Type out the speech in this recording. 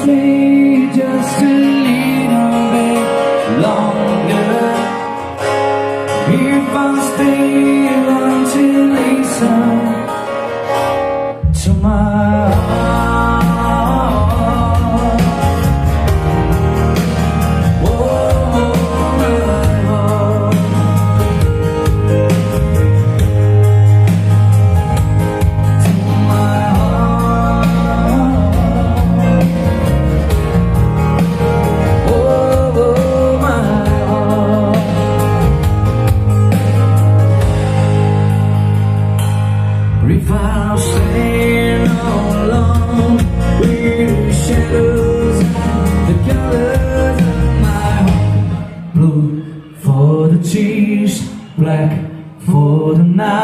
stay just a little bit longer. If I stay until listen to my heart. Whoa, to my heart. Oh, my heart. If I'll stay alone with the shadows and the colors of my heart. Blue for the cheese, black for the night.